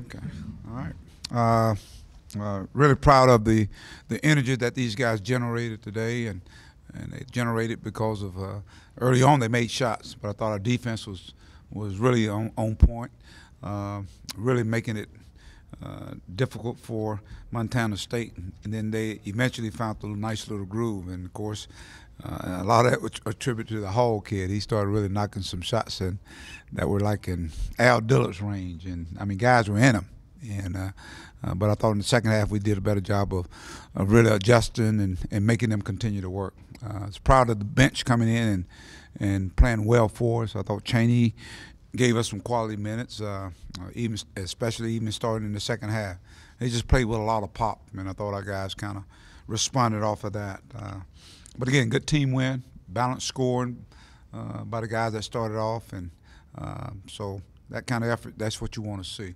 Okay. All right. Really proud of the energy that these guys generated today, and they generated because of early on they made shots, but I thought our defense was really on point, uh, really making it difficult for Montana State, and then they eventually found the nice little groove, and of course. A lot of that was attributed to the Hall kid. He started really knocking some shots in that were like in Al Dillard's range, and I mean guys were in them. And but I thought in the second half we did a better job of really adjusting and making them continue to work. I was proud of the bench coming in and playing well for us. I thought Cheney gave us some quality minutes, even especially even starting in the second half. They just played with a lot of pop, and I thought our guys kind of responded off of that. But again, good team win, balanced scoring by the guys that started off, and so that kind of effort, that's what you want to see.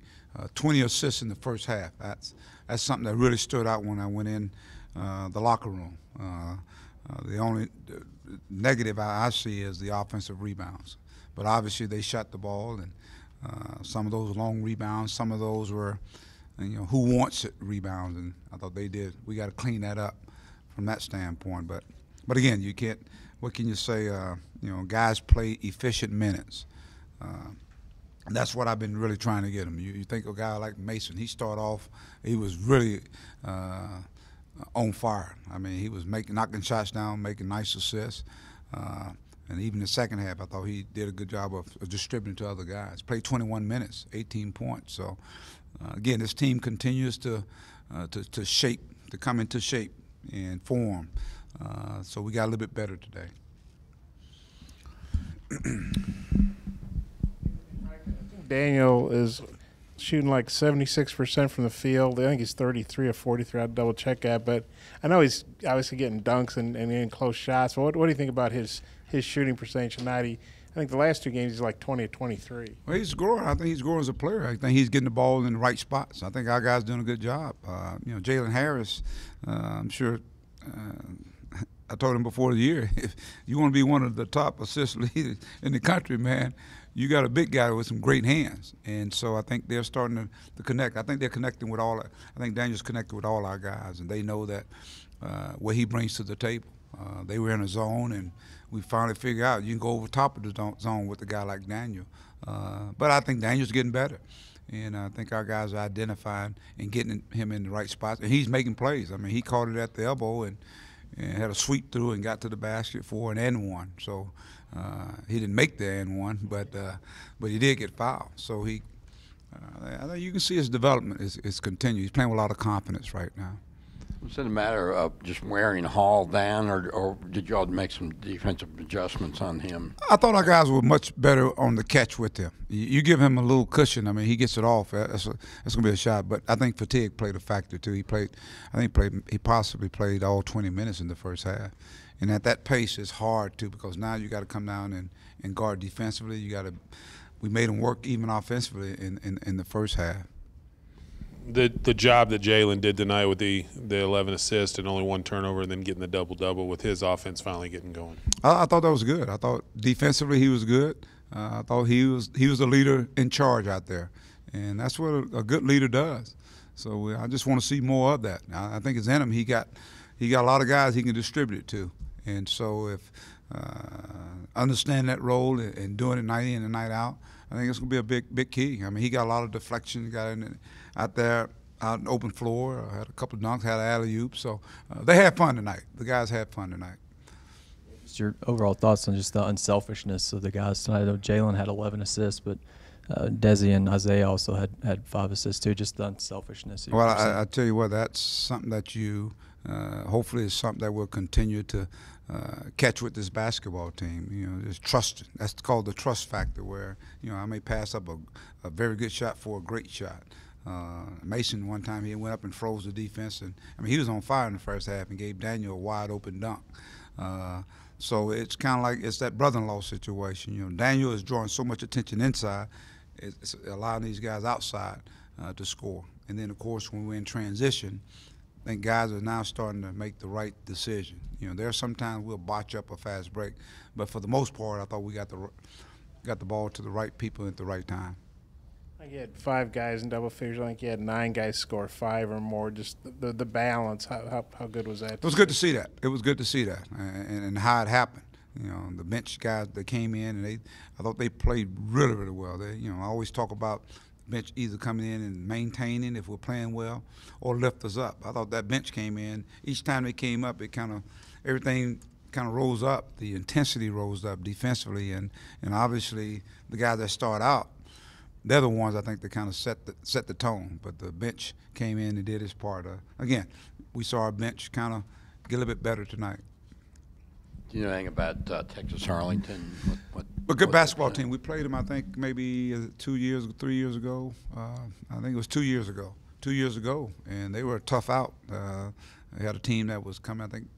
20 assists in the first half. That's something that really stood out when I went in the locker room. The only negative I see is the offensive rebounds. But obviously they shot the ball, and some of those long rebounds, some of those were, who wants it rebounds, and I thought they did. We got to clean that up from that standpoint. But again, you can't. What can you say? Guys play efficient minutes. And that's what I've been really trying to get them. You think of a guy like Mason. He started off. He was really on fire. I mean, he was knocking shots down, making nice assists. And even the second half, I thought he did a good job of distributing to other guys. Played 21 minutes, 18 points. So again, this team continues to come into shape and form. So we got a little bit better today. Daniel is shooting like 76% from the field. I think he's 33 or 43. I'll double check that. But I know he's obviously getting dunks and getting close shots. But what do you think about his shooting percentage tonight? I think the last two games he's like 20 or 23. Well, he's growing. I think he's growing as a player. I think he's getting the ball in the right spots. I think our guys doing a good job. Jalen Harris, I'm sure. I told him before the year, if you want to be one of the top assist leaders in the country, man, you got a big guy with some great hands. And so I think they're starting to connect. I think they're connecting with all. I think Daniel's connected with all our guys, and they know that what he brings to the table. They were in a zone, and we finally figured out you can go over top of the zone with a guy like Daniel. But I think Daniel's getting better. And I think our guys are identifying and getting him in the right spots. And he's making plays. I mean, he caught it at the elbow and had a sweep through and got to the basket for an and one. So he didn't make the and one, but he did get fouled. So I think you can see his development is continued. He's playing with a lot of confidence right now. Was it a matter of just wearing Hall down, or did y'all make some defensive adjustments on him? I thought our guys were much better on the catch with him. You give him a little cushion. I mean, he gets it off. That's going to be a shot. But I think fatigue played a factor too. He possibly played all 20 minutes in the first half. And at that pace, it's hard too, because now you got to come down and guard defensively. We made him work even offensively in the first half. The job that Jalen did tonight with the 11 assists and only one turnover, and then getting the double-double with his offense finally getting going. I thought that was good. I thought defensively he was good. I thought he was the leader in charge out there, and that's what a good leader does. So I just want to see more of that. I think it's in him. He got a lot of guys he can distribute it to, and so if understand that role and doing it night in and night out, I think it's going to be a big key. I mean, he got a lot of deflection, got out there, out in the open floor, had a couple of dunks, had an alley-oop. So they had fun tonight. The guys had fun tonight. Just your overall thoughts on just the unselfishness of the guys tonight. I know Jalen had 11 assists, but Desi and Isaiah also had 5 assists too, just the unselfishness. Well, I tell you what, that's something that you hopefully is something that will continue to catch with this basketball team. Just trust. That's called the trust factor, where I may pass up a very good shot for a great shot. Mason, one time, he went up and froze the defense, and I mean he was on fire in the first half and gave Daniel a wide open dunk. So it's kind of like it's that brother-in-law situation. Daniel is drawing so much attention inside, it's allowing these guys outside to score. And then of course when we're in transition, I think guys are now starting to make the right decision. There sometimes we'll botch up a fast break, but for the most part, I thought we got the ball to the right people at the right time. I think you had 5 guys in double figures. I think you had 9 guys score 5 or more. Just the balance. How good was that? It was good to see that. It was good to see that, and how it happened. You know, the bench guys that came in, and I thought they played really, really well. I always talk about bench either coming in and maintaining if we're playing well, or lift us up. I thought that bench came in. Each time they came up, everything kind of rose up. The intensity rose up defensively, and obviously the guys that start out, they're the ones I think that kind of set the tone. But the bench came in and did its part. Again, we saw our bench kind of get a little bit better tonight. Do you know anything about Texas Arlington? A good basketball team. We played them, I think, maybe 3 years ago. I think it was 2 years ago. 2 years ago, and they were a tough out. They had a team that was coming, I think,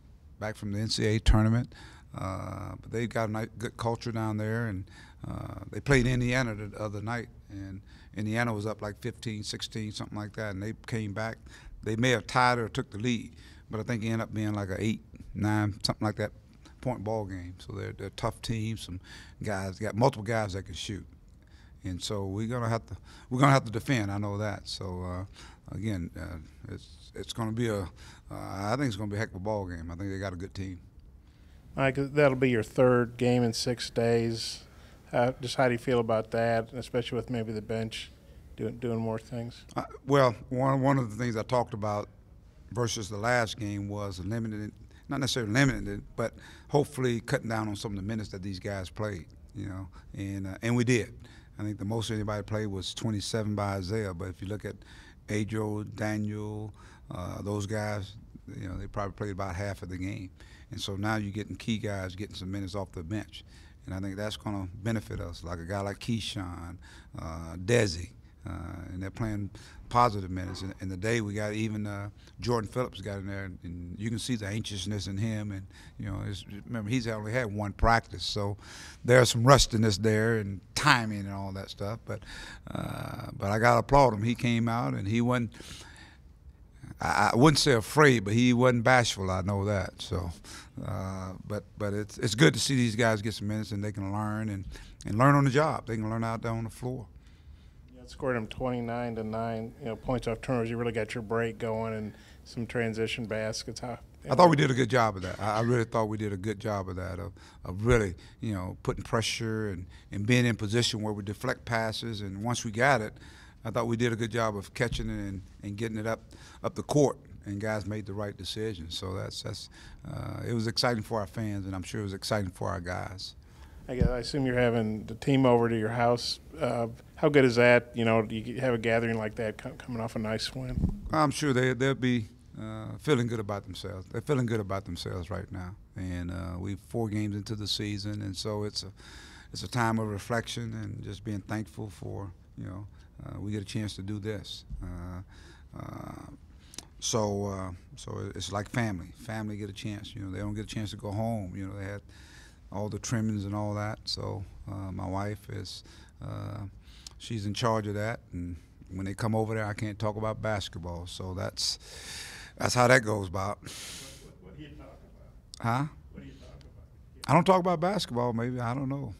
back from the NCAA tournament. But they got a good culture down there, and they played Indiana the other night, and Indiana was up like 15, 16, something like that, and they came back. They may have tied or took the lead, but I think it ended up being like a 8, 9, something like that point ball game. So they're a tough team. Some guys got multiple guys that can shoot, and so we're gonna have to defend. I know that. So again, it's gonna be I think it's gonna be a heck of a ball game. I think they got a good team. Mike, that'll be your 3rd game in 6 days. Just how do you feel about that, especially with maybe the bench doing more things? Well, one of the things I talked about versus the last game was limited, not necessarily limiting it, but hopefully cutting down on some of the minutes that these guys played. And we did. I think the most anybody played was 27 by Isaiah. But if you look at Adriel, Daniel, those guys, they probably played about half of the game. And so now you're getting key guys getting some minutes off the bench. And I think that's going to benefit us, like a guy like Keyshawn, Desi, and they're playing positive minutes. And today we got even Jordan Phillips got in there, and you can see the anxiousness in him. And remember he's only had 1 practice, so there's some rustiness there and timing and all that stuff. But I got to applaud him. He came out and he wasn't. I wouldn't say afraid, but he wasn't bashful. I know that. So, but it's good to see these guys get some minutes and they can learn and learn on the job. They can learn out there on the floor. You scored them 29 to 9. Points off turnovers. You really got your break going and some transition baskets. I thought we did a good job of that. I really thought we did a good job of that, of really, putting pressure and being in position where we deflect passes. And once we got it, I thought we did a good job of catching it and getting it up the court, and guys made the right decision. So it was exciting for our fans, and I'm sure it was exciting for our guys. I assume you're having the team over to your house. How good is that? Do you have a gathering like that coming off a nice win? I'm sure they'll be feeling good about themselves. They're feeling good about themselves right now, and we're 4 games into the season, and so it's a time of reflection and just being thankful for we get a chance to do this. So it's like family. Family get a chance. They don't get a chance to go home. They had all the trimmings and all that. So my wife she's in charge of that. And when they come over there, I can't talk about basketball. So that's how that goes about. What do you talk about? Huh? What do you talk about? I don't talk about basketball. Maybe I don't know.